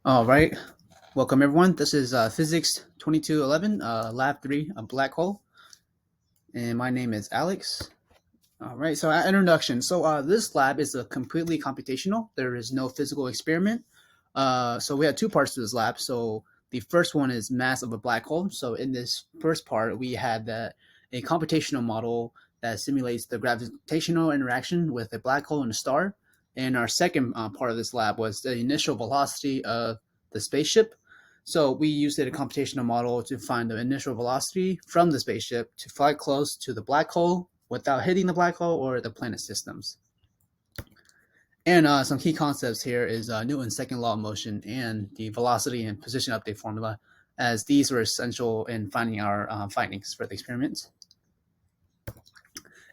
All right. Welcome, everyone. This is Physics 2211, Lab 3, a black hole. And my name is Alex. All right. So, introduction. This lab is a completely computational. There is no physical experiment. So, we have two parts to this lab. So, the first one is mass of a black hole. So, in this first part, we had a computational model that simulates the gravitational interaction with a black hole and a star. And our second part of this lab was the initial velocity of the spaceship. So we used a computational model to find the initial velocity from the spaceship to fly close to the black hole without hitting the black hole or the planet systems. And some key concepts here is Newton's second law of motion and the velocity and position update formula, as these were essential in finding our findings for the experiments.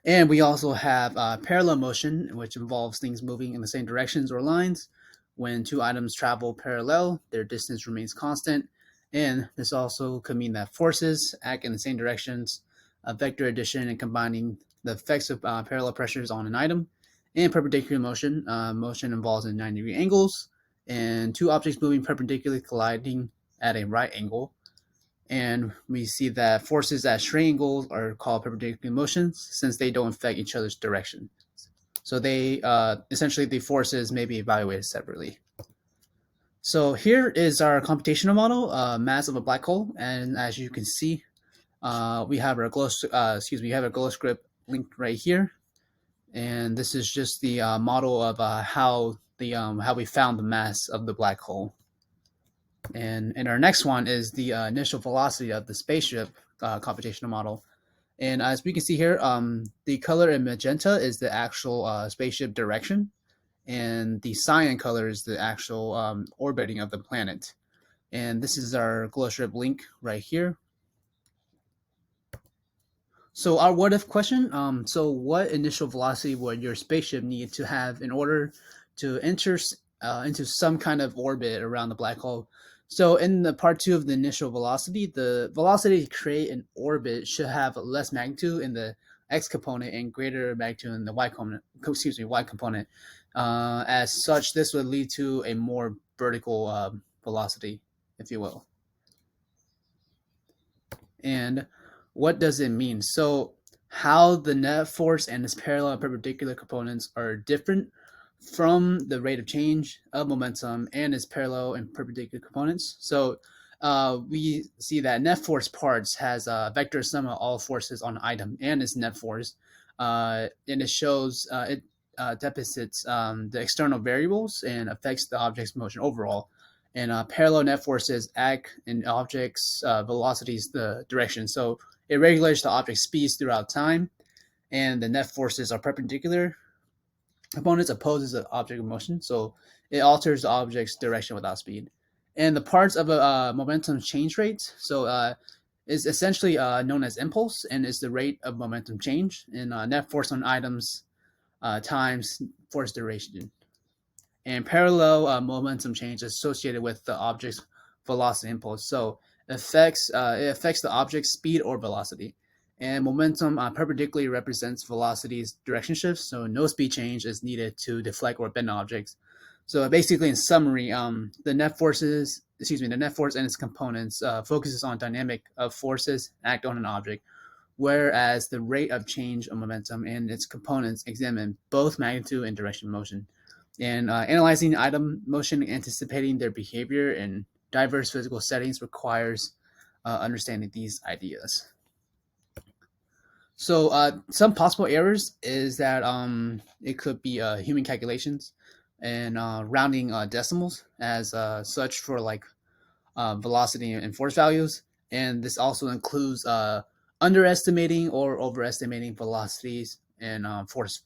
And we also have parallel motion, which involves things moving in the same directions or lines. When two items travel parallel, their distance remains constant. And this also could mean that forces act in the same directions, vector addition and combining the effects of parallel pressures on an item. And perpendicular motion, motion involves in 90-degree angles, and two objects moving perpendicularly colliding at a right angle. And we see that forces at straight angles are called perpendicular motions since they don't affect each other's direction. So they essentially the forces may be evaluated separately. So here is our computational model, mass of a black hole, and as you can see, we have our glow script linked right here, and this is just the model of how we found the mass of the black hole. And our next one is the initial velocity of the spaceship computational model. And as we can see here, the color in magenta is the actual spaceship direction, and the cyan color is the actual orbiting of the planet. And this is our glow strip link right here. So our what if question, so what initial velocity would your spaceship need to have in order to enter into some kind of orbit around the black hole? So in the part two of the initial velocity, the velocity to create an orbit should have less magnitude in the x component and greater magnitude in the y component. As such, this would lead to a more vertical velocity, if you will. And what does it mean? So how the net force and its parallel and perpendicular components are different from the rate of change of momentum and its parallel and perpendicular components. So we see that net force parts has a vector sum of all forces on an item and its net force. And it shows it deposits the external variables and affects the object's motion overall. And parallel net forces act in objects' velocities, the direction. So it regulates the object's speeds throughout time, and the net forces are perpendicular components opposes the object of motion, so it alters the object's direction without speed. And the parts of a momentum change rate, so is essentially known as impulse, and is the rate of momentum change in net force on items times force duration. And parallel momentum change is associated with the object's velocity impulse, so it affects the object's speed or velocity. And momentum perpendicularly represents velocity's direction shifts, so no speed change is needed to deflect or bend objects. So basically, in summary, the net force and its components focuses on dynamic of forces act on an object, whereas the rate of change of momentum and its components examine both magnitude and direction of motion. And analyzing item motion, anticipating their behavior in diverse physical settings requires understanding these ideas. So some possible errors is that it could be human calculations and rounding decimals as such for like velocity and force values. And this also includes underestimating or overestimating velocities and force